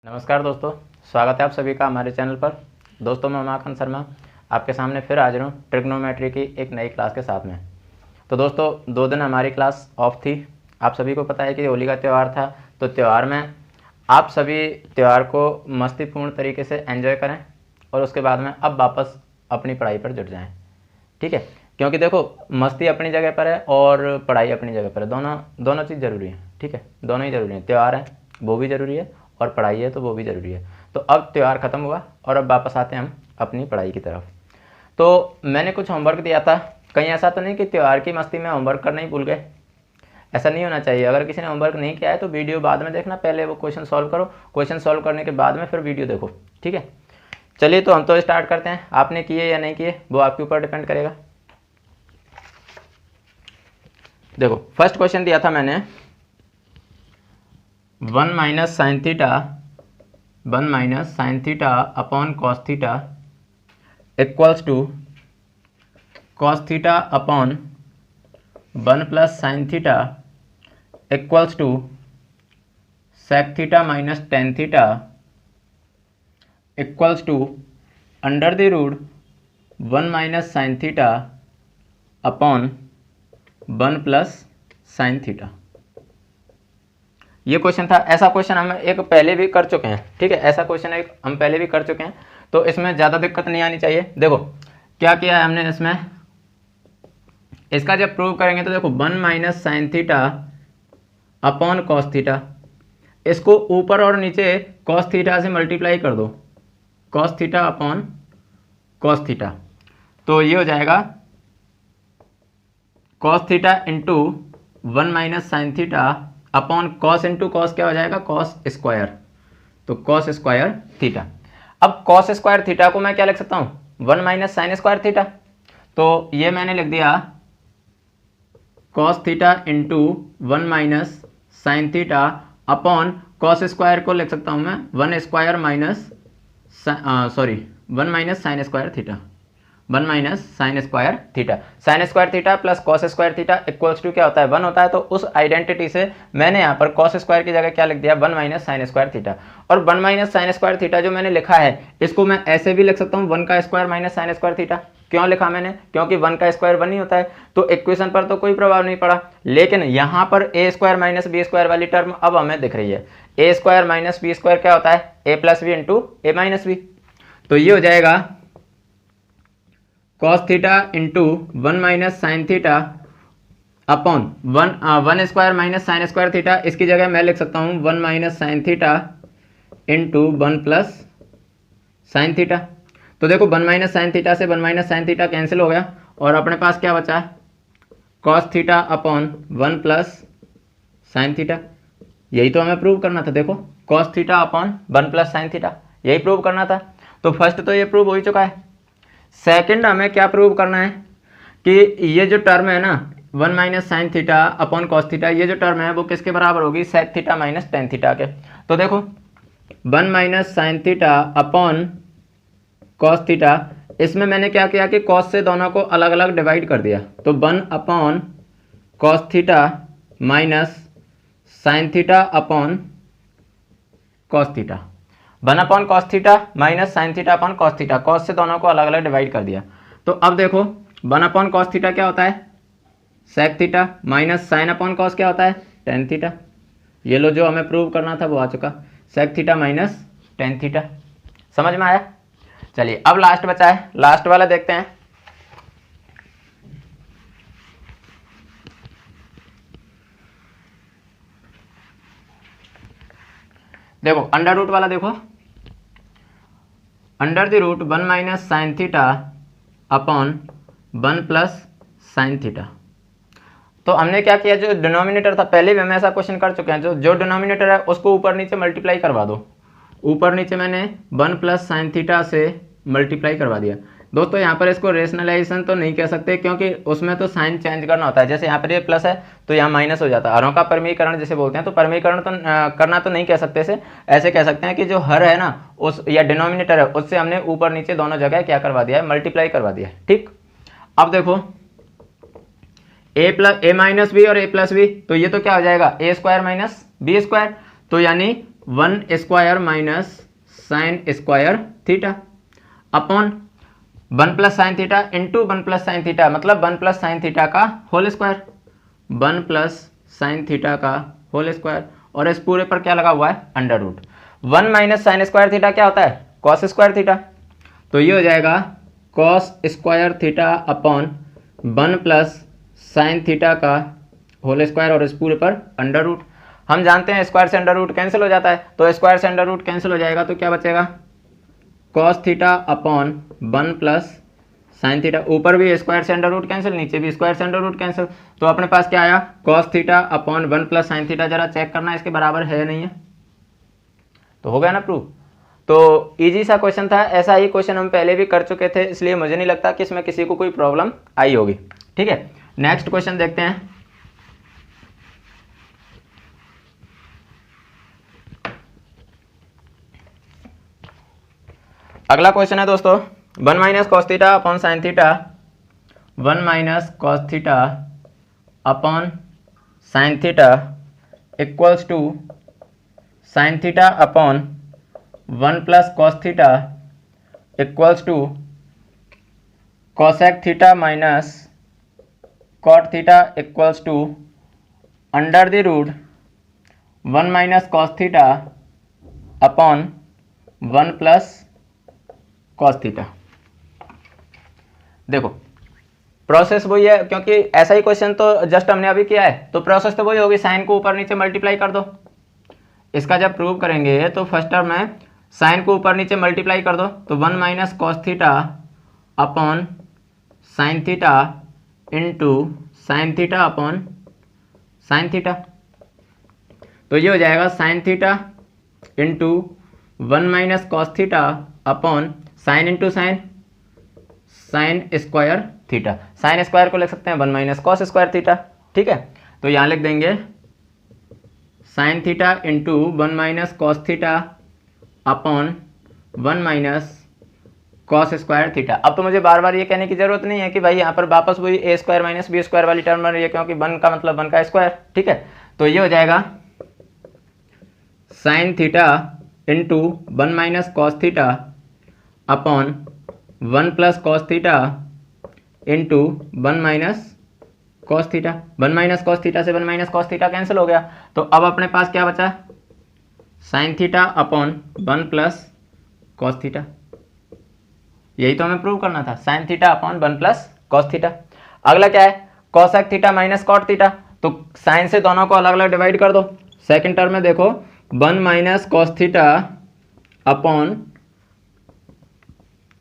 नमस्कार दोस्तों, स्वागत है आप सभी का हमारे चैनल पर। दोस्तों मैं उमाकांत शर्मा आपके सामने फिर हाजिर हूँ ट्रिग्नोमेट्री की एक नई क्लास के साथ में। तो दोस्तों 2 दिन हमारी क्लास ऑफ थी। आप सभी को पता है कि होली का त्यौहार था, तो त्यौहार में आप सभी त्यौहार को मस्तीपूर्ण तरीके से एंजॉय करें और उसके बाद में अब वापस अपनी पढ़ाई पर जुट जाएँ। ठीक है, क्योंकि देखो मस्ती अपनी जगह पर है और पढ़ाई अपनी जगह पर है, दोनों चीज़ ज़रूरी है। ठीक है, दोनों ही ज़रूरी है। त्यौहार है वो भी ज़रूरी है और पढ़ाई है तो वो भी ज़रूरी है। तो अब त्यौहार ख़त्म हुआ और अब वापस आते हैं हम अपनी पढ़ाई की तरफ। तो मैंने कुछ होमवर्क दिया था। कहीं ऐसा तो नहीं कि त्यौहार की मस्ती में होमवर्क करना ही भूल गए, ऐसा नहीं होना चाहिए। अगर किसी ने होमवर्क नहीं किया है तो वीडियो बाद में देखना, पहले वो क्वेश्चन सॉल्व करो, क्वेश्चन सॉल्व करने के बाद में फिर वीडियो देखो। ठीक है, चलिए तो हम तो स्टार्ट करते हैं। आपने किए या नहीं किए वो आपके ऊपर डिपेंड करेगा। देखो फर्स्ट क्वेश्चन दिया था मैंने 1 minus sine theta upon cos theta equals to cos theta upon 1 plus sine theta equals to sec theta minus tan theta equals to under the root 1 minus sine theta upon 1 plus sine theta. ये question था। ऐसा question हम एक पहले भी कर चुके हैं। ठीक है, ऐसा क्वेश्चन एक हम पहले भी कर चुके हैं, तो इसमें ज़्यादा दिक्कत नहीं आनी चाहिए। देखो क्या किया है हमने इसमें, इसका जब प्रूव करेंगे तो देखो 1 minus sine theta upon cos theta, इसको ऊपर और नीचे कॉस थीटा से मल्टीप्लाई कर दो, cos theta upon cos theta, तो ये हो जाएगा cos theta into 1 minus sine theta upon cos into cos क्या हो जाएगा, कॉस स्क्वायर, तो कॉस स्क्वायर थीटा। अब कॉस स्क्वायर थीटा को मैं क्या लिख सकता हूँ, 1 माइनस साइन स्क्वायर थीटा, तो ये मैंने लिख दिया cos theta into 1 minus sine theta upon cos square को लिख सकता हूँ मैं 1 square minus 1 minus sine square theta, 1 minus sine square theta. Sine square theta plus cos square theta equals to क्या होता है, 1 होता है। तो उस आइडेंटिटी से मैंने यहाँ पर कॉस स्क्वायर की जगह क्या लिख दिया, 1 माइनस साइन स्क्वायर थीटा। और 1 माइनस साइन स्क्वायर थीटा जो मैंने लिखा है इसको मैं ऐसे भी लिख सकता हूँ 1 का square minus sine square theta. क्यों लिखा मैंने, क्योंकि 1 का स्क्वायर 1 ही होता है, तो इक्वेशन पर तो कोई प्रभाव नहीं पड़ा। लेकिन यहाँ पर ए स्क्वायर माइनस बी स्क्वायर वाली टर्म अब हमें दिख रही है। A square minus B square क्या होता है, ए प्लस बी इंटू ए माइनस बी, तो ये हो जाएगा cos theta into 1 minus sine theta upon 1 square minus sine square theta, इसकी जगह मैं लिख सकता हूँ 1 minus sine theta into 1 plus sine theta. तो देखो 1 माइनस साइन थीटा से 1 माइनस साइन थीटा कैंसिल हो गया और अपने पास क्या बचा है, cos theta upon 1 plus sine theta. यही तो हमें प्रूव करना था। देखो cos theta upon 1 plus sine theta, यही प्रूव करना था। तो फर्स्ट तो ये प्रूव हो ही चुका है। सेकंड हमें क्या प्रूव करना है कि ये जो टर्म है ना 1 minus sine theta upon cos theta, ये जो टर्म है वो किसके बराबर होगी, sec theta minus tan theta के। तो देखो 1 minus sine theta upon cos theta, इसमें मैंने क्या किया कि कॉस से दोनों को अलग अलग डिवाइड कर दिया, तो 1 upon cos theta minus sine theta upon cos theta, 1 upon cos theta minus sine theta upon cos theta, cos से दोनों को अलग अलग डिवाइड कर दिया। तो अब देखो 1 अपॉन कॉस थीटा क्या होता है, sec theta, minus sine upon cos क्या होता है, टेन थीटा। ये लो जो हमें प्रूव करना था वो आ चुका, sec theta minus tan theta. समझ में आया। चलिए अब लास्ट बचा है, लास्ट वाला देखते हैं। देखो अंडर रूट वाला, देखो under the root 1 minus sine theta upon 1 plus sine theta. तो हमने क्या किया, जो डिनोमिनेटर था पहले भी हम ऐसा क्वेश्चन कर चुके हैं, जो डिनोमिनेटर है उसको ऊपर नीचे मल्टीप्लाई करवा दो। ऊपर नीचे मैंने 1 प्लस साइन थीटा से मल्टीप्लाई करवा दिया। दोस्तों यहाँ पर इसको रेशनलाइजेशन तो नहीं कह सकते क्योंकि उसमें तो साइन चेंज करना होता है। जैसे यहाँ पर ये प्लस है तो यहाँ माइनस हो जाता है, हरों का परमीकरण जिसे बोलते हैं। तो परमीकरण तो करना तो नहीं कह सकते इसे, ऐसे कह सकते हैं कि जो हर है ना उस या डिनोमिनेटर है उससे हमने ऊपर नीचे दोनों जगह क्या करवा दिया है, मल्टीप्लाई करवा दिया है। ठीक, अब देखो ए माइनस बी और ए प्लस बी, तो ये तो क्या हो जाएगा, A square minus B square, तो यानी 1 square minus sine square theta upon 1 plus sine theta into 1 plus sine theta, मतलब 1 प्लस साइन थीटा का whole square, 1 plus sine theta का होल स्क्वायर, और इस पूरे पर क्या लगा हुआ है, under root. 1 minus sine square theta क्या होता है, कॉस स्क्वायर थीटा, तो ये हो जाएगा cos square theta upon 1 plus sine theta का होल स्क्वायर और इस पूरे पर अंडर रूट। हम जानते हैं स्क्वायर से अंडर रूट कैंसिल हो जाता है, तो स्क्वायर से अंडर रूट कैंसिल हो जाएगा तो क्या बचेगा, cos theta upon 1 plus sine theta, ऊपर भी स्क्वायर से अंडर रूट कैंसिल, नीचे भी स्क्वायर से अंडर रूट कैंसिल, तो अपने पास क्या आया, cos theta upon 1 plus sine theta. जरा चेक करना इसके बराबर है या नहीं है, तो हो गया ना प्रूफ। तो इजी सा क्वेश्चन था, ऐसा ही क्वेश्चन हम पहले भी कर चुके थे, इसलिए मुझे नहीं लगता कि इसमें किसी को कोई प्रॉब्लम आई होगी। ठीक है, नेक्स्ट क्वेश्चन देखते हैं। अगला क्वेश्चन है दोस्तों 1 minus cos theta upon sine theta, 1 minus cos theta upon sine theta equals to sine theta upon 1 plus cos theta equals to cosec theta minus cot theta equals to under the root 1 minus cos theta upon 1 plus cos theta. देखो process वही है, क्योंकि ऐसा ही question तो just हमने अभी किया है, तो प्रोसेस तो वही होगी, साइन को ऊपर नीचे मल्टीप्लाई कर दो। इसका जब प्रूव करेंगे तो फर्स्ट टर्म में साइन को ऊपर नीचे मल्टीप्लाई कर दो, तो 1 minus cos theta upon sine theta into sine theta upon sine theta, तो ये हो जाएगा sine theta into 1 minus cos theta upon sign into sign, sign square theta, sine square को लिख सकते हैं 1 माइनस कॉस स्क्वायर थीटा। ठीक है, तो यहाँ लिख देंगे sign theta into 1 minus cos theta upon 1 minus cos square theta. अब तो मुझे बार बार ये कहने की जरूरत नहीं है कि भाई यहाँ पर वापस वही ए स्क्वायर माइनस बी स्क्वायर वाली टर्म बन रही है, क्योंकि 1 का मतलब 1 का स्क्वायर। ठीक है, तो ये हो जाएगा sine theta into 1 minus cos theta upon 1 plus cos theta into 1 minus cos theta. 1 minus cos theta से 1 माइनस कॉस थीटा कैंसिल हो गया, तो अब अपने पास क्या बचा, sine theta upon 1 plus cos theta. यही तो हमें प्रूव करना था, sine theta upon 1 plus cos theta. अगला क्या है, cosec theta minus cot theta, तो साइन से दोनों को अलग अलग डिवाइड कर दो। सेकंड टर्म में देखो 1 minus cos theta upon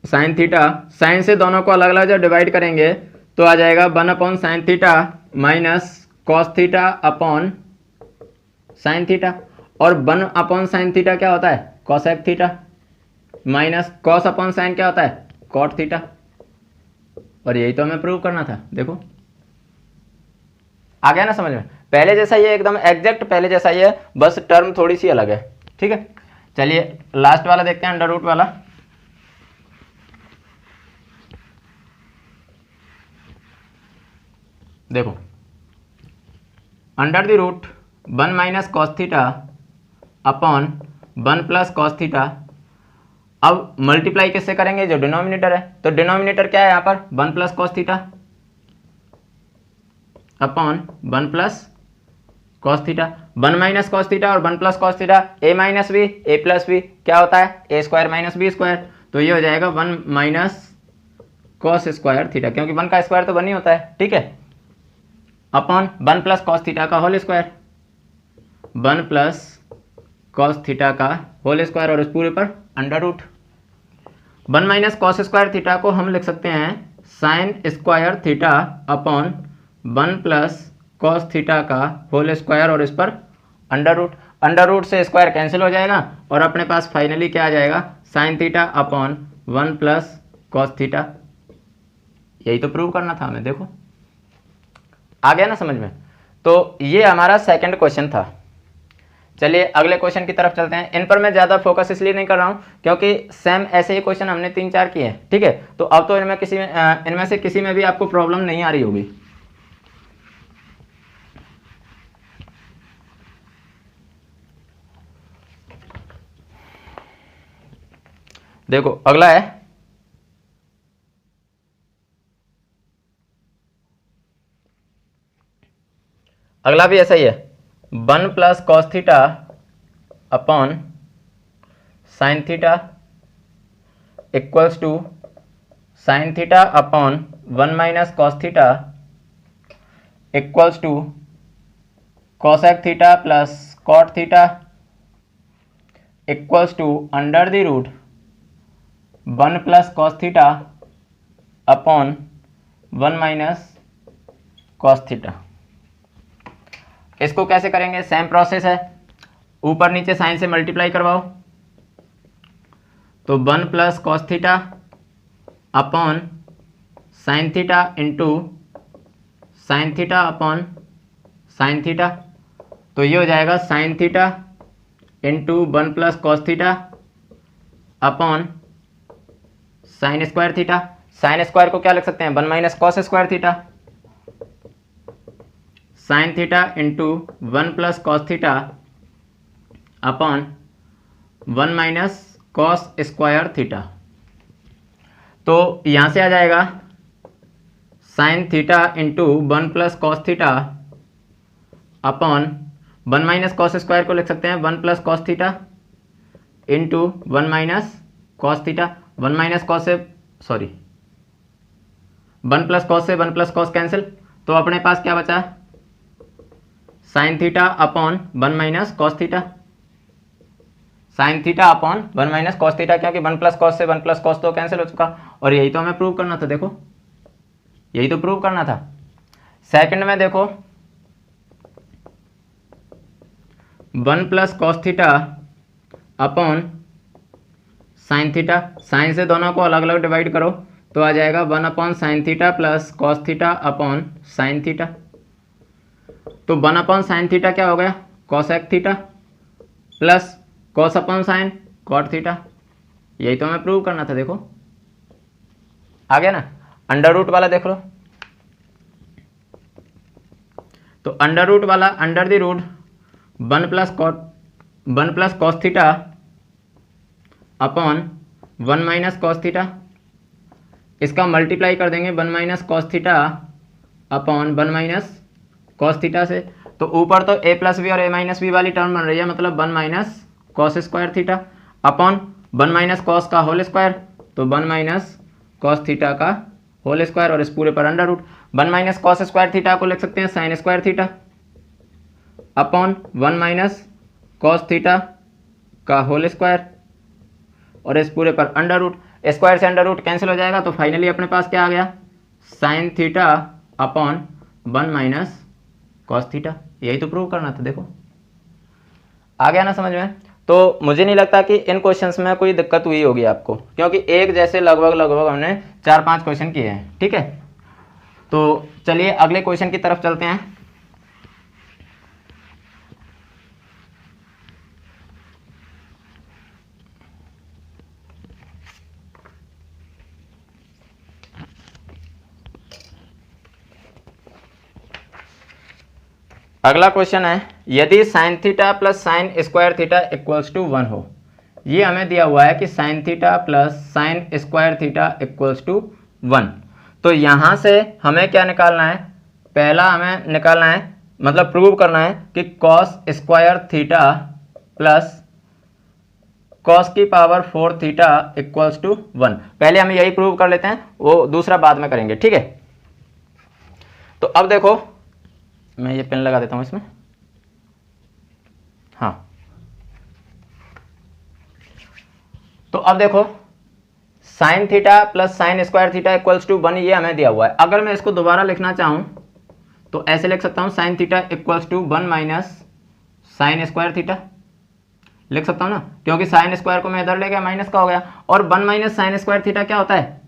sine theta, sine से दोनों को अलग अलग जब डिवाइड करेंगे तो आ जाएगा 1 upon sine theta minus cos theta upon sine theta, और 1 अपॉन साइन थीटा क्या होता है, cosec theta, minus cos upon sign क्या होता है, कॉट थीटा। और यही तो हमें प्रूव करना था। देखो आ गया ना समझ में, पहले जैसा ये एकदम एग्जैक्ट पहले जैसा ये, बस टर्म थोड़ी सी अलग है। ठीक है, चलिए लास्ट वाला देखते हैं, अंडर रूट वाला। देखो under the root 1 minus cos theta upon 1 plus cos theta. अब मल्टीप्लाई किससे करेंगे, जो डिनोमिनेटर है, तो डिनोमिनेटर क्या है यहाँ पर 1 plus cos theta upon 1 plus cos theta. 1 minus cos theta और 1 plus cos theta, A minus B A plus B क्या होता है, A square minus B square, तो ये हो जाएगा 1 माइनस कॉस स्क्वायर थीटा, क्योंकि 1 का स्क्वायर तो 1 ही होता है। ठीक है, अपॉन 1 प्लस कॉस थीटा का whole square, 1 plus cos theta का होल स्क्वायर और इस पूरे पर under root. 1 minus cos square theta को हम लिख सकते हैं sine square theta upon 1 plus cos theta का होल स्क्वायर और इस पर अंडर रूट। अंडर रूट से स्क्वायर कैंसिल हो जाएगा और अपने पास फाइनली क्या आ जाएगा, sine theta upon 1 plus cos theta. यही तो प्रूव करना था हमें। देखो आ गया ना समझ में, तो ये हमारा सेकंड क्वेश्चन था। चलिए अगले क्वेश्चन की तरफ चलते हैं। इन पर मैं ज़्यादा फोकस इसलिए नहीं कर रहा हूँ क्योंकि सेम ऐसे ही क्वेश्चन हमने 3-4 किए हैं। ठीक है, तो अब तो इनमें से किसी में भी आपको प्रॉब्लम नहीं आ रही होगी। देखो अगला है अगला भी ऐसा ही है, 1 plus cos theta upon sine theta equals to sine theta upon 1 minus cos theta equals to cosec theta plus cot theta equals to under the root 1 plus cos theta upon 1 minus cos theta. इसको कैसे करेंगे, same process है, ऊपर नीचे sign से multiply करवाओ, तो 1 plus cos theta upon sine theta into sine theta upon sine theta, तो ये हो जाएगा sine theta into 1 plus cos theta upon sign square theta. Sine square को क्या लिख सकते हैं, 1 minus cos square theta, sign theta into 1 plus cos theta upon 1 minus cos square theta. तो यहाँ से आ जाएगा sine theta into 1 plus cos theta upon 1 minus cos square को लिख सकते हैं 1 plus cos theta into 1 minus cos theta. 1 minus cos से 1 plus cos से 1 प्लस कॉस कैंसिल, तो अपने पास क्या बचा, sine theta upon 1 minus cos theta, sign theta upon 1 minus cos theta, क्योंकि 1 प्लस कॉस से 1 प्लस कॉस तो कैंसिल हो चुका, और यही तो हमें प्रूव करना था। देखो यही तो प्रूव करना था। सेकंड में देखो 1 plus cos theta upon sine theta, sine से दोनों को अलग अलग डिवाइड करो तो आ जाएगा 1 upon sine theta plus cos theta upon sine theta. तो 1 अपॉन साइन थीटा क्या हो गया, cosec theta plus cos upon sine cot theta. यही तो हमें प्रूव करना था। देखो आ गया ना। अंडर रूट वाला देख लो, तो अंडर रूट वाला under the root 1 plus cos theta upon 1 minus cos theta, इसका मल्टीप्लाई कर देंगे 1 minus cos theta upon 1 minus cos theta से, तो ऊपर तो a प्लस बी और a माइनस बी वाली टर्म बन रही है, मतलब 1 minus cos square theta upon 1 minus cos का होल स्क्वायर, तो 1 माइनस कॉस थीटा का होल स्क्वायर, और इस पूरे पर under root 1 minus cos square theta को लिख सकते हैं sine square theta upon 1 minus cos theta का होल स्क्वायर, और इस पूरे पर अंडर रूट, स्क्वायर से अंडर रूट कैंसिल हो जाएगा, तो फाइनली अपने पास क्या आ गया, sine theta upon 1 minus cos theta. यही तो प्रूव करना था। देखो आ गया ना समझ में। तो मुझे नहीं लगता कि इन क्वेश्चंस में कोई दिक्कत हुई होगी आपको, क्योंकि एक जैसे लगभग हमने 4-5 क्वेश्चन किए हैं। ठीक है, तो चलिए अगले क्वेश्चन की तरफ चलते हैं। अगला क्वेश्चन है, यदि sine theta plus sine square theta equals to 1 हो। ये हमें दिया हुआ है कि sine theta plus sine square theta equals to 1। तो यहाँ से हमें क्या निकालना है, पहला हमें निकालना है, मतलब प्रूव करना है कि cos square theta plus cos की पावर 4 थीटा इक्वल्स टू 1। पहले हम यही प्रूव कर लेते हैं, वो दूसरा बाद में करेंगे। ठीक है, तो अब देखो मैं ये पेन लगा देता हूं इसमें। हाँ, तो अब देखो sine theta plus sine square theta equals to 1, ये हमें दिया हुआ है। अगर मैं इसको दोबारा लिखना चाहूं तो ऐसे लिख सकता हूं, sine theta equals to 1 minus sine square theta लिख सकता हूं ना, क्योंकि साइन स्क्वायर को मैं इधर ले गया, माइनस का हो गया, और 1 माइनस साइन स्क्वायर थीटा क्या होता है,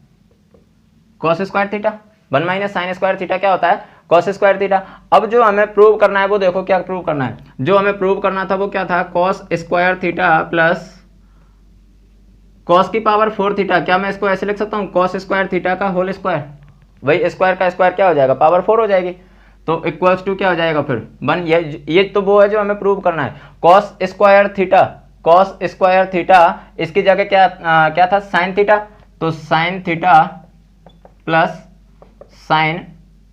cos square theta. 1 minus sine square theta क्या होता है, कॉस स्क्वायर थीटा। अब जो हमें प्रूव करना है वो देखो क्या प्रूव करना है। जो हमें प्रूव करना था वो क्या था, cos square theta plus cos की पावर 4 थीटा। क्या मैं इसको ऐसे लिख सकता हूँ, कॉस स्क्वायर थीटा का होल स्क्वायर, वही स्क्वायर का स्क्वायर क्या हो जाएगा, पावर 4 हो जाएगी, तो इक्वल्स टू क्या हो जाएगा फिर 1। ये तो वो है जो हमें प्रूव करना है, cos square theta cos square theta, इसकी जगह क्या था साइन थीटा, तो sine theta plus sine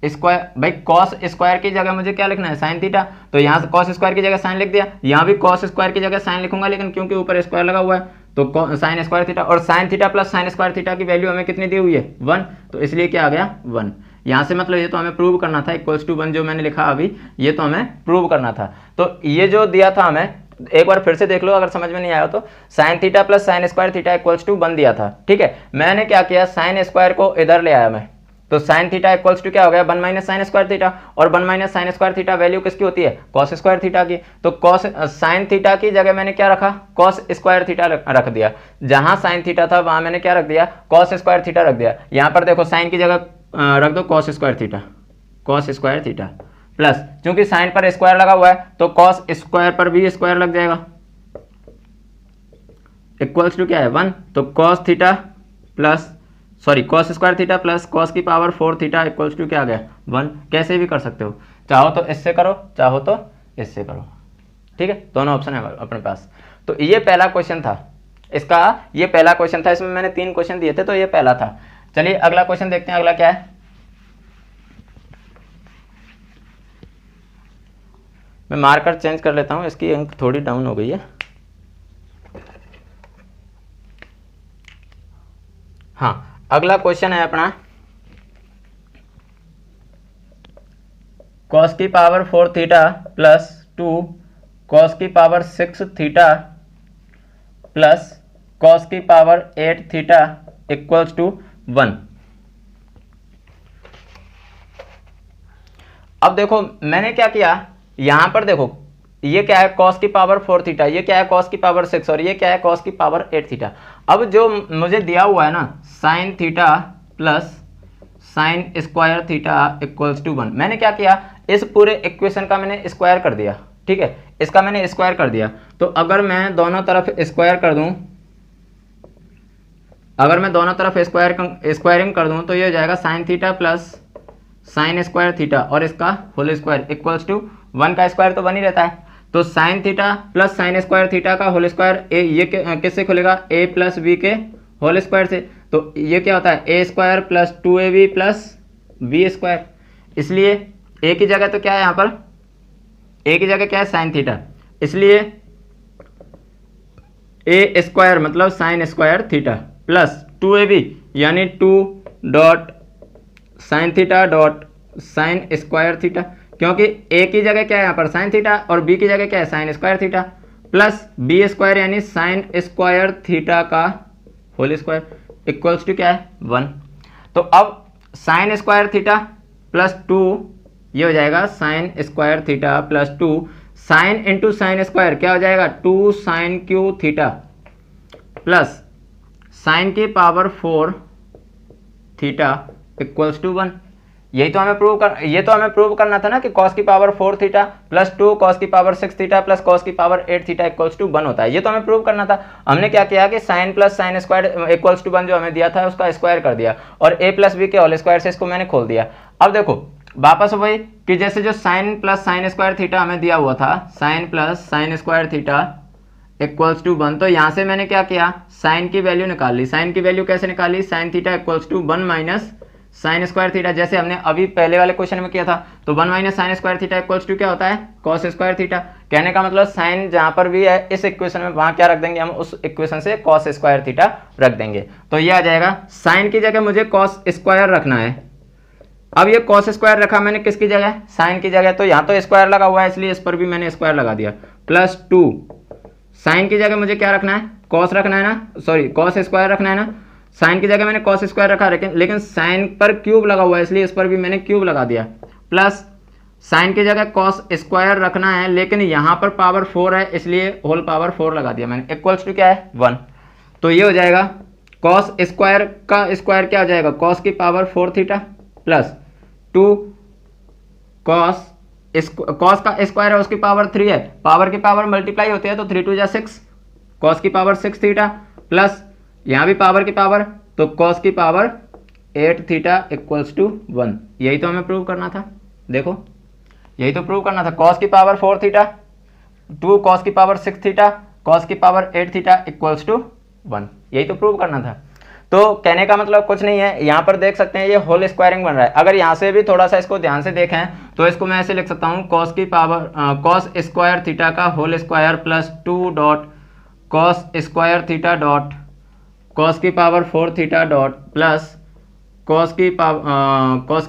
square, भाई कॉस स्क्वायर की जगह मुझे क्या लिखना है साइन थीटा, तो यहाँ से कॉस स्क्वायर की जगह साइन लिख दिया, यहाँ भी कॉस स्क्वायर की जगह साइन लिखूंगा, लेकिन क्योंकि ऊपर स्क्वायर लगा हुआ है तो साइन स्क्वायर थीटा, और sign theta plus sine square theta की वैल्यू हमें कितनी दी हुई है 1, तो इसलिए क्या आ गया 1। यहाँ से मतलब ये तो हमें प्रूव करना था, इक्वल्स टू 1 जो मैंने लिखा अभी, ये तो हमें प्रूव करना था। तो ये जो दिया था हमें, एक बार फिर से देख लो अगर समझ में नहीं आया तो, sine theta plus sine square theta equals to 1 दिया था, ठीक है। मैंने क्या किया, साइन स्क्वायर को इधर ले आया मैं, तो साइन थीटा इक्वल्स टू क्या हो गया 1 माइनस साइन स्क्वायर थीटा, और 1 minus sine square theta value किसकी होती है कॉस स्क्वायर थीटा की, तो कॉस साइन थीटा की जगह मैंने क्या रखा कॉस स्क्वायर थीटा रख दिया, जहां साइन थीटा था वहां मैंने क्या रख दिया कॉस स्क्वायर थीटा रख दिया। यहां पर देखो साइन की जगह रख दो कॉस स्क्वायर थीटा प्लस, चूंकि साइन पर स्क्वायर लगा हुआ है तो कॉस स्क्वायर पर भी स्क्वायर लग जाएगा, इक्वल्स टू क्या है 1, तो cos theta plus cos square theta plus cos की पावर 4 थीटा इक्वल्स टू क्या आ गया 1। कैसे भी कर सकते हो, चाहो तो इससे करो चाहो तो इससे करो, ठीक है, दोनों ऑप्शन है अपने पास। तो ये पहला क्वेश्चन था इसका, ये पहला क्वेश्चन था, इसमें मैंने 3 क्वेश्चन दिए थे, तो ये पहला था। चलिए अगला क्वेश्चन देखते हैं, अगला क्या है। मैं मार्कर चेंज कर लेता हूं, इसकी अंक थोड़ी डाउन हो गई है। हाँ, अगला क्वेश्चन है अपना cos की पावर 4 थीटा प्लस 2 cos की पावर 6 थीटा प्लस cos की पावर 8 थीटा इक्वल्स टू 1। अब देखो मैंने क्या किया, यहां पर देखो ये क्या है cos की पावर 4 थीटा, ये क्या है cos की पावर 6, और ये क्या है cos की पावर 8 थीटा। अब जो मुझे दिया हुआ है ना sine theta plus sine square theta equals to 1, मैंने क्या किया इस पूरे इक्वेशन का मैंने स्क्वायर कर दिया, ठीक है, इसका मैंने स्क्वायर कर दिया। तो अगर मैं दोनों तरफ स्क्वायर कर दूं, अगर मैं दोनों तरफ स्क्वायरिंग कर दूं तो ये हो जाएगा sine theta plus sine square theta और इसका होल स्क्वायर इक्वल्स टू 1 का स्क्वायर तो 1 ही रहता है, तो sine theta plus sine square theta का होल स्क्वायर ये किससे खुलेगा a प्लस बी के होल स्क्वायर से, तो ये क्या होता है a square plus 2ab plus B square. इसलिए a की जगह तो क्या है यहाँ पर, a की जगह क्या है साइन थीटा, इसलिए a स्क्वायर मतलब sign square theta plus 2ab यानी 2 dot sine theta dot sign square theta, क्योंकि a की जगह क्या है यहाँ पर साइन थीटा और b की जगह क्या है sine square theta, plus B square यानी साइन स्क्वायर थीटा का होल स्क्वायर इक्वल्स टू क्या है 1। तो अब साइन स्क्वायर थीटा प्लस 2 ये हो जाएगा sine square theta plus 2 sine into sine square क्या हो जाएगा 2 sine cube theta plus sine की पावर 4 थीटा इक्वल्स टू 1। ये तो हमें प्रूव करना था ना कि cos की पावर 4 थीटा प्लस 2 cos की पावर 6 थीटा प्लस cos की पावर 8 थीटा इक्वल्स टू 1 होता है, ये तो हमें प्रूव करना था। हमने क्या किया कि sine plus sine square equals to 1 जो हमें दिया था उसका स्क्वायर कर दिया और a प्लस बी के होल स्क्वायर से इसको मैंने खोल दिया। अब देखो वापस वही कि जैसे जो sine plus sine square theta हमें दिया हुआ था sine plus sine square theta equals to 1, तो यहाँ से मैंने क्या किया साइन की वैल्यू निकाल ली। साइन की वैल्यू कैसे निकाली, sine theta equals to 1 minus sine square theta, जैसे हमने अभी पहले वाले क्वेश्चन में किया था, तो 1 minus sine square theta equals to क्या होता है कॉस स्क्वायर थीटा। कहने का मतलब साइन जहां पर भी है इस इक्वेशन में वहां क्या रख देंगे हम, उस इक्वेशन से कॉस स्क्वायर थीटा रख देंगे, तो ये आ जाएगा। साइन की जगह मुझे कॉस स्क्वायर रखना है, अब ये कॉस स्क्वायर रखा मैंने किसकी जगह साइन की जगह, तो यहाँ तो स्क्वायर लगा हुआ है इसलिए इस पर भी मैंने स्क्वायर लगा दिया प्लस 2 साइन की जगह मुझे क्या रखना है कॉस रखना है ना, सॉरी कॉस स्क्वायर रखना है ना, साइन की जगह मैंने कॉस स्क्वायर रखा लेकिन साइन पर क्यूब लगा हुआ है इसलिए इस पर भी मैंने क्यूब लगा दिया, प्लस साइन की जगह कॉस स्क्वायर रखना है लेकिन यहाँ पर पावर 4 है इसलिए होल पावर 4 लगा दिया मैंने इक्वल्स टू क्या है 1। तो ये हो जाएगा कॉस स्क्वायर का स्क्वायर क्या हो जाएगा कॉस की पावर 4 थीटा प्लस 2 कॉस का स्क्वायर है उसकी पावर 3 है, पावर की पावर मल्टीप्लाई होती है तो 3 2 जा 6 कॉस की पावर 6 थीटा प्लस यहाँ भी पावर की पावर तो कॉस की पावर 8 थीटा इक्वल्स टू 1। यही तो हमें प्रूव करना था, देखो यही तो प्रूव करना था, कॉस की पावर 4 थीटा 2 कॉस की पावर 6 थीटा कॉस की पावर 8 थीटा इक्वल्स टू 1। यही तो प्रूव करना था। तो कहने का मतलब कुछ नहीं है, यहाँ पर देख सकते हैं ये होल स्क्वायरिंग बन रहा है। अगर यहाँ से भी थोड़ा सा इसको ध्यान से देखें तो इसको मैं ऐसे लिख सकता हूँ कॉस की पावर कॉस स्क्वायर थीटा का whole square plus 2 dot cos square theta dot cos की power 4 theta dot plus cos की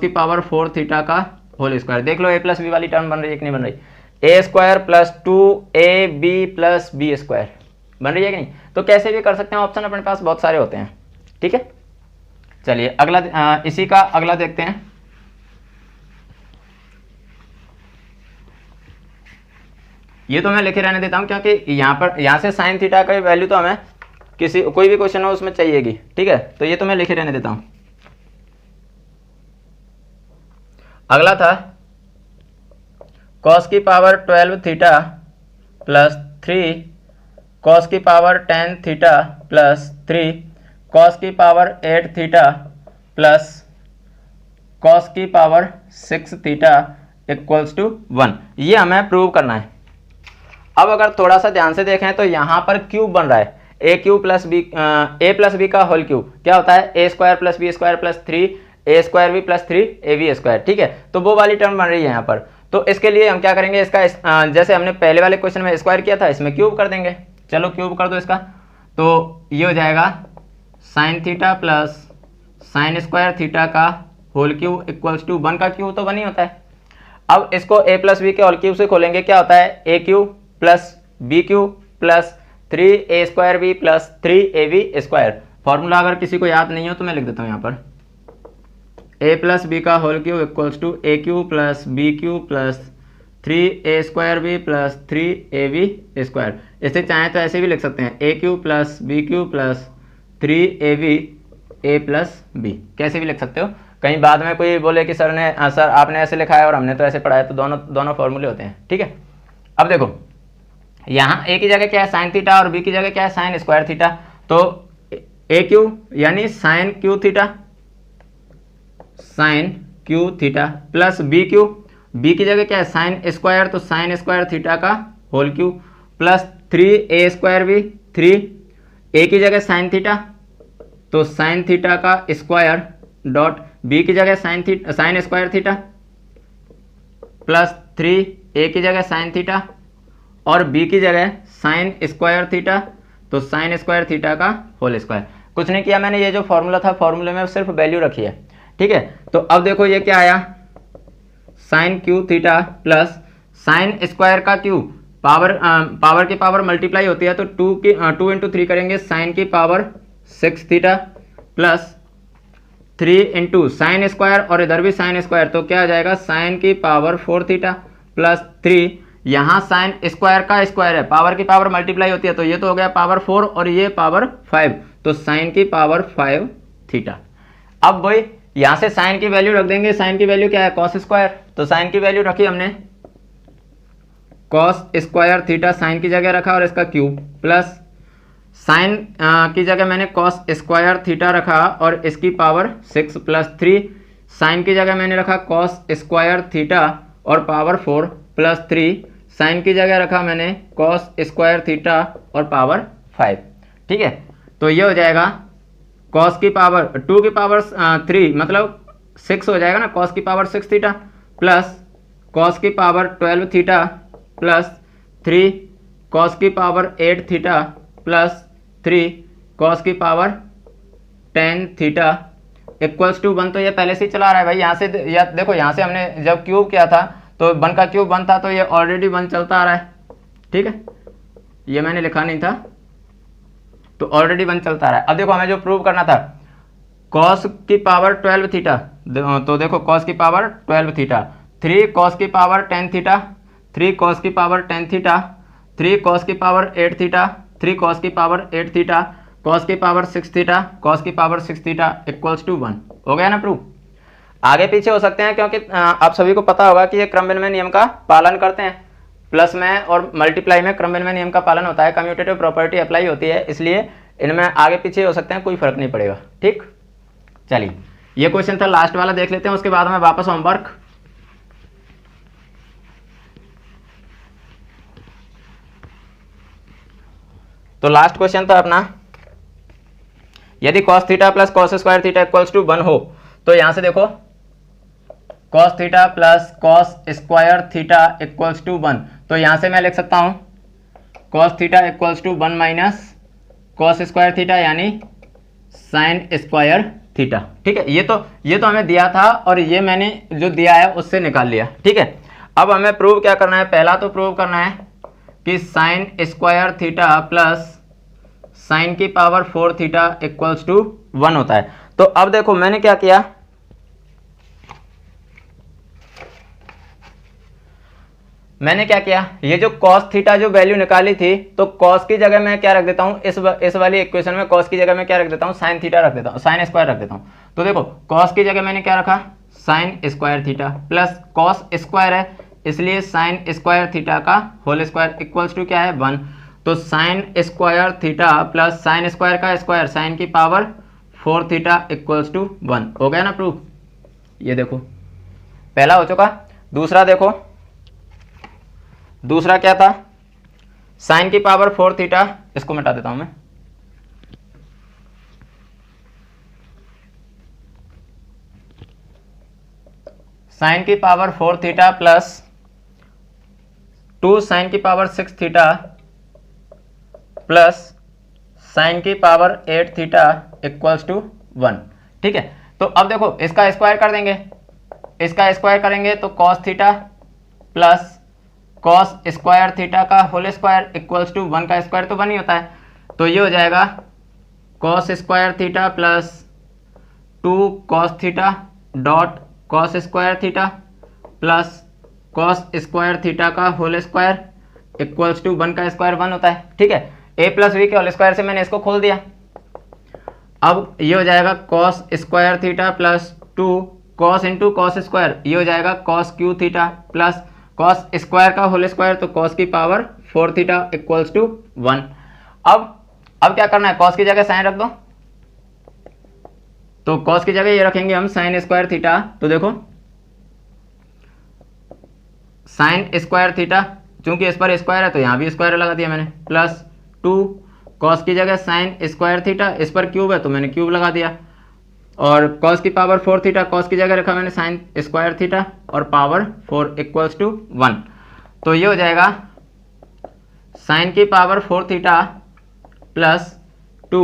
पावर 4 थीटा का होल स्क्वायर। देख लो ए प्लस बी वाली टर्म बन रही है कि नहीं बन रही, A square plus 2ab plus B square बन रही है कि नहीं। तो कैसे भी कर सकते हैं, ऑप्शन अपने पास बहुत सारे होते हैं। ठीक है, चलिए अगला इसी का अगला देखते हैं। ये तो मैं लिखे रहने देता हूं क्योंकि यहाँ से साइन थीटा का वैल्यू तो हमें कोई भी क्वेश्चन हो उसमें चाहिएगी। ठीक है, तो ये तो मैं लिखे रहने देता हूं। अगला था कॉस की पावर 12 थीटा प्लस 3 कॉस की पावर 10 थीटा प्लस 3 कॉस की पावर 8 थीटा प्लस कॉस की पावर 6 थीटा इक्वल्स टू 1। ये हमें प्रूव करना है। अब अगर थोड़ा सा ध्यान से देखें तो यहाँ पर क्यूब बन रहा है, A cube plus B A plus B का होल क्यूब क्या होता है, A square plus B square plus 3 A square B plus 3 A B square. ठीक है, तो वो वाली टर्म बन रही है यहाँ पर। तो इसके लिए हम क्या करेंगे, इसका जैसे हमने पहले वाले क्वेश्चन में स्क्वायर किया था, इसमें क्यूब कर देंगे। चलो क्यूब कर दो इसका, तो ये हो जाएगा sine theta plus sine square theta का होल क्यूब इक्वल्स टू 1 का क्यूब तो 1 ही होता है। अब इसको ए प्लस बी के होल क्यूब से खोलेंगे, क्या होता है, A cube plus B cube plus 3 A square B plus 3 A B square. Formula अगर किसी को याद नहीं हो तो मैं लिख देता हूँ यहाँ पर, ए प्लस बी का whole cube equals to A cube plus B cube plus 3 A square B plus 3 A B square. इसे चाहें तो ऐसे भी लिख सकते हैं, A cube plus B cube plus 3 A B A plus B, कैसे भी लिख सकते हो। कहीं बाद में कोई बोले कि सर आपने ऐसे लिखा है और हमने तो ऐसे पढ़ा है, तो दोनों फॉर्मूले होते हैं। ठीक है, अब देखो यहाँ ए की जगह क्या है साइन थीटा और बी की जगह क्या है साइन स्क्वायर थीटा। तो ए क्यू यानी sine cube theta plus B cube, B की जगह क्या है साइन स्क्वायर, तो साइन स्क्वायर थीटा का whole cube plus 3 A square B 3 A की जगह साइन थीटा, तो साइन थीटा का स्क्वायर डॉट बी की जगह sine square theta plus 3 A की जगह साइन थीटा और बी की जगह साइन स्क्वायर थीटा, तो साइन स्क्वायर थीटा का होल स्क्वायर। कुछ नहीं किया मैंने, ये जो फॉर्मूला था फॉर्मूले में सिर्फ वैल्यू रखी है। ठीक है, तो अब देखो ये क्या आया, sine cube theta plus sine square का क्यू, पावर की पावर मल्टीप्लाई होती है तो 2 इंटू 3 करेंगे, साइन की power 6 theta plus 3 into sine square और इधर भी साइन स्क्वायर, तो क्या आ जाएगा साइन की पावर 4 थीटा प्लस 3, यहाँ साइन स्क्वायर का स्क्वायर है, पावर की पावर मल्टीप्लाई होती है तो ये तो हो गया पावर 4 और ये पावर 5, तो साइन की पावर 5 थीटा। अब भाई यहाँ से साइन की वैल्यू रख देंगे, साइन की वैल्यू क्या है कॉस स्क्वायर, तो साइन की वैल्यू रखी हमने कॉस स्क्वायर थीटा साइन की जगह रखा और इसका क्यूब प्लस साइन की जगह मैंने कॉस स्क्वायर थीटा रखा और इसकी पावर 6 प्लस 3, साइन की जगह मैंने रखा कॉस स्क्वायर थीटा और पावर 4 प्लस 3, साइन की जगह रखा मैंने कॉस स्क्वायर थीटा और पावर 5। ठीक है, तो ये हो जाएगा कॉस की पावर 2 की पावर 3 मतलब 6 हो जाएगा ना, कॉस की पावर 6 थीटा प्लस कॉस की पावर 12 थीटा प्लस 3 कॉस की पावर 8 थीटा प्लस 3 कॉस की पावर 10 थीटा इक्वल्स टू 1। तो ये पहले से ही चला रहा है भाई, यहाँ से देखो यहाँ से हमने जब क्यूब किया था तो 1 का क्यूब 1 था, तो ये ऑलरेडी 1 चलता आ रहा है। ठीक है, ये मैंने लिखा नहीं था, तो ऑलरेडी 1 चलता आ रहा है। अब देखो हमें जो प्रूव करना था कॉस की पावर 12 थीटा, तो देखो कॉस की पावर 12 थीटा 3 कॉस की पावर 10 थीटा 3 कॉस की पावर 10 थीटा 3 कॉस की पावर 8 थीटा 3 कॉस की पावर 8 थीटा कॉस की पावर 6 थीटा कॉस की पावर 6 थीटा इक्वल्स टू 1। हो गया ना प्रूव। आगे पीछे हो सकते हैं क्योंकि आप सभी को पता होगा कि ये क्रम विनिमय नियम का पालन करते हैं, प्लस में और मल्टीप्लाई में क्रम विनिमय नियम का पालन होता है, कम्यूटेटिव प्रॉपर्टी अप्लाई होती है, इसलिए इनमें आगे पीछे हो सकते हैं, कोई फर्क नहीं पड़ेगा। ठीक, चलिए ये क्वेश्चन था लास्ट वाला, देख लेते हैं, उसके बाद में वापस होमवर्क। तो लास्ट क्वेश्चन था अपना, यदि cos theta plus cos square theta equals to 1 हो तो यहां से देखो cos theta plus cos square theta equals to 1, तो यहां से मैं लिख सकता हूं cos theta equals to 1 minus cos square theta यानी sin स्क्वायर थीटा। ठीक है, ये तो हमें दिया था और ये मैंने जो दिया है उससे निकाल लिया। ठीक है, अब हमें प्रूव क्या करना है, पहला तो प्रूव करना है कि sin square theta plus sin की पावर 4 थीटा इक्वल्स टू 1 होता है। तो अब देखो मैंने क्या किया, ये जो cos थीटा जो वैल्यू निकाली थी, तो cos की जगह मैं क्या रख देता हूं, इस वाली इक्वेशन में cos की जगह मैं क्या रख देता हूं, sin थीटा रख देता हूं, sin स्क्वायर रख देता हूं। तो देखो cos की जगह मैंने क्या रखा, sin square theta plus cos square है इसलिए sin स्क्वायर थीटा का होल स्क्वायर इक्वल्स टू क्या है 1। तो sin square theta plus sin square का स्क्वायर sin की पावर 4 थीटा इक्वल्स टू 1। हो गया ना प्रूफ, ये देखो पहला हो चुका। दूसरा देखो, दूसरा क्या था, sin की पावर 4 थीटा, इसको मिटा देता हूं मैं, sin की पावर 4 थीटा प्लस 2 sin की पावर 6 थीटा प्लस sin की पावर 8 थीटा इक्वल्स टू 1। ठीक है, तो अब देखो इसका स्क्वायर कर देंगे, इसका स्क्वायर करेंगे तो cos theta plus cos square theta का होल स्क्वायर इक्वल्स टू 1 का स्क्वायर तो 1 ही होता है। तो ये हो जाएगा cos square theta plus 2 cos theta dot cos square theta plus cos square theta का होल स्क्वायर इक्वल्स टू 1 का स्क्वायर 1 होता है। ठीक है, a प्लस बी के होल स्क्वायर से मैंने इसको खोल दिया। अब ये हो जाएगा cos square theta plus 2 cos into cos square, ये हो जाएगा cos Q theta plus cos square का होल स्क्वायर तो cos की पावर 4 थीटा इक्वल्स टू 1। अब क्या करना है, cos की जगह sin रख दो, तो cos की जगह ये रखेंगे हम sin स्क्वायर थीटा। तो देखो sin स्क्वायर थीटा, चूंकि इस पर स्क्वायर है तो यहां भी स्क्वायर लगा दिया मैंने, प्लस 2 cos की जगह sin स्क्वायर थीटा, इस पर क्यूब है तो मैंने क्यूब लगा दिया, और cos की पावर 4 थीटा, cos की जगह रखा मैंने sin स्क्वायर थीटा और पावर 4 इक्वल्स टू 1। तो ये हो जाएगा sin की पावर 4 थीटा प्लस 2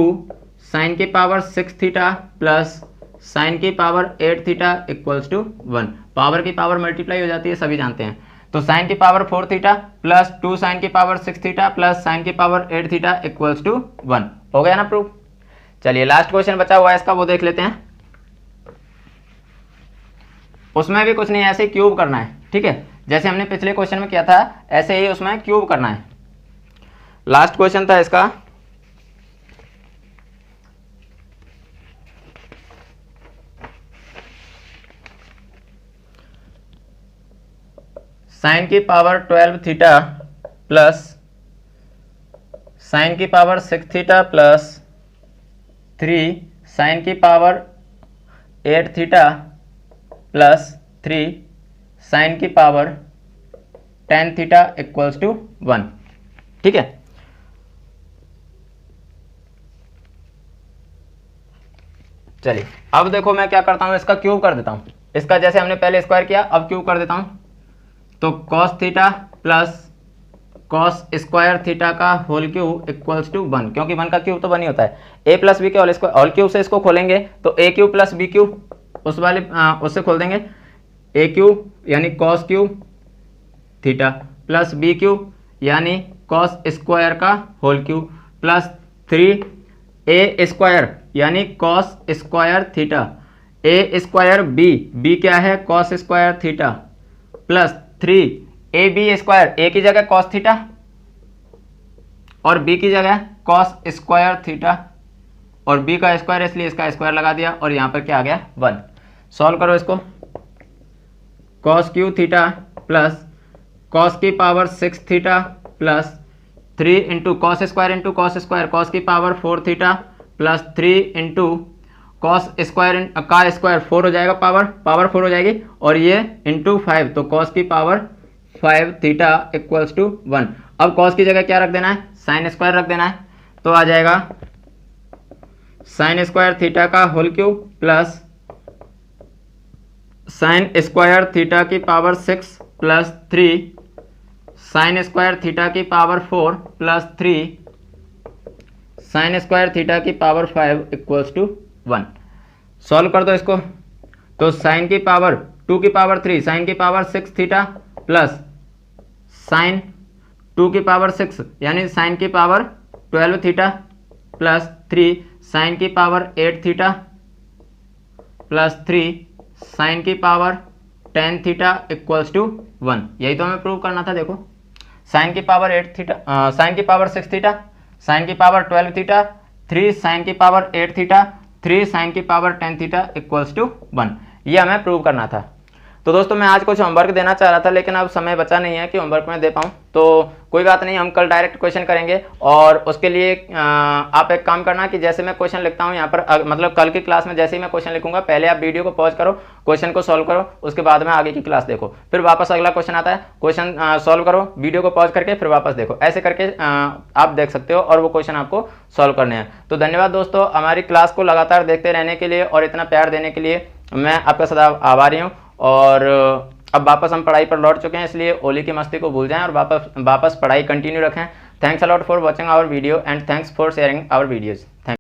sin की पावर 6 थीटा प्लस sin की power 8 theta equals to 1। Power की पावर मल्टीप्लाई हो जाती है, सभी जानते हैं। तो sin की पावर 4 थीटा प्लस 2 sin की पावर 6 थीटा प्लस sin की पावर 8 थीटा इक्वल्स टू 1। हो गया ना प्रूफ। चलिए लास्ट क्वेश्चन बचा हुआ है इसका, वो देख लेते हैं। उसमें भी कुछ नहीं, ऐसे क्यूब करना है। ठीक है, जैसे हमने पिछले क्वेश्चन में किया था ऐसे ही उसमें क्यूब करना है। लास्ट क्वेश्चन था इसका, साइन की पावर 12 थीटा प्लस साइन की पावर 6 थीटा प्लस 3 साइन की पावर 8 थीटा प्लस 3 साइन की पावर 10 थीटा इक्वल्स टू 1। ठीक है, चलिए अब देखो मैं क्या करता हूं, इसका क्यूब कर देता हूं। इसका जैसे हमने पहले स्क्वायर किया अब क्यूब कर देता हूं। तो cos theta plus cos square theta का होल क्यूब इक्वल्स टू 1, क्योंकि 1 का क्यूब तो 1 ही होता है। a प्लस बी के होल स्क्वायर, होल क्यूब से इसको खोलेंगे तो a cube plus B cube उस वाले उससे खोल देंगे, a क्यूब यानी cos cube theta plus B cube यानी cos स्क्वायर का whole cube plus 3a square यानी cos square theta, a square b क्या है cos square theta plus 3ab square, a की जगह cos थीटा और b की जगह cos स्क्वायर थीटा और b का स्क्वायर इसलिए इसका स्क्वायर लगा दिया और यहाँ पर क्या आ गया 1। सॉल्व करो इसको, cos Q theta plus cos की power 6 theta plus 3 into cos square cos की power 4 theta plus 3 into cos square का स्क्वायर 4 हो जाएगा, पावर 4 हो जाएगी और ये इंटू 5 तो cos की पावर 5 थीटा इक्वल्स टू 1। अब cos की जगह क्या रख देना है, साइन स्क्वायर रख देना है। तो आ जाएगा साइन स्क्वायर थीटा का whole cube plus sine square theta की power 6 plus 3 sine square theta की power 4 plus 3 sine square theta की पावर 5 इक्वल्स टू 1। सॉल्व कर दो इसको। तो साइन की पावर 2 की पावर 3 साइन की पावर 6 थीटा प्लस साइन 2 की पावर 6 यानी साइन की पावर 12 थीटा प्लस 3 साइन की पावर 8 थीटा प्लस 3 साइन की पावर 10 थीटा इक्वल्स टू 1। यही तो हमें प्रूव करना था। देखो साइन की पावर 8 थीटा, साइन की पावर 6 थीटा, साइन की पावर 12 थीटा, 3 साइन की पावर 8 थीटा, 3 साइन की पावर 10 थीटा इक्वल्स टू 1। ये हमें प्रूव करना था। तो दोस्तों मैं आज कुछ होमवर्क देना चाह रहा था, लेकिन अब समय बचा नहीं है कि होमवर्क में दे पाऊँ, तो कोई बात नहीं, हम कल डायरेक्ट क्वेश्चन करेंगे। और उसके लिए आप एक काम करना कि जैसे मैं क्वेश्चन लिखता हूँ यहाँ पर, मतलब कल की क्लास में जैसे ही मैं क्वेश्चन लिखूंगा, पहले आप वीडियो को पॉज करो, क्वेश्चन को सॉल्व करो, उसके बाद में आगे की क्लास देखो, फिर वापस अगला क्वेश्चन आता है, क्वेश्चन सॉल्व करो, वीडियो को पॉज करके फिर वापस देखो। ऐसे करके आप देख सकते हो और वो क्वेश्चन आपको सॉल्व करने हैं। तो धन्यवाद दोस्तों, हमारी क्लास को लगातार देखते रहने के लिए और इतना प्यार देने के लिए मैं आपका सदा आभारी हूँ। और अब वापस हम पढ़ाई पर लौट चुके हैं, इसलिए होली की मस्ती को भूल जाएं और वापस पढ़ाई कंटिन्यू रखें। Thanks a lot for watching our video and thanks for sharing our videos. Thank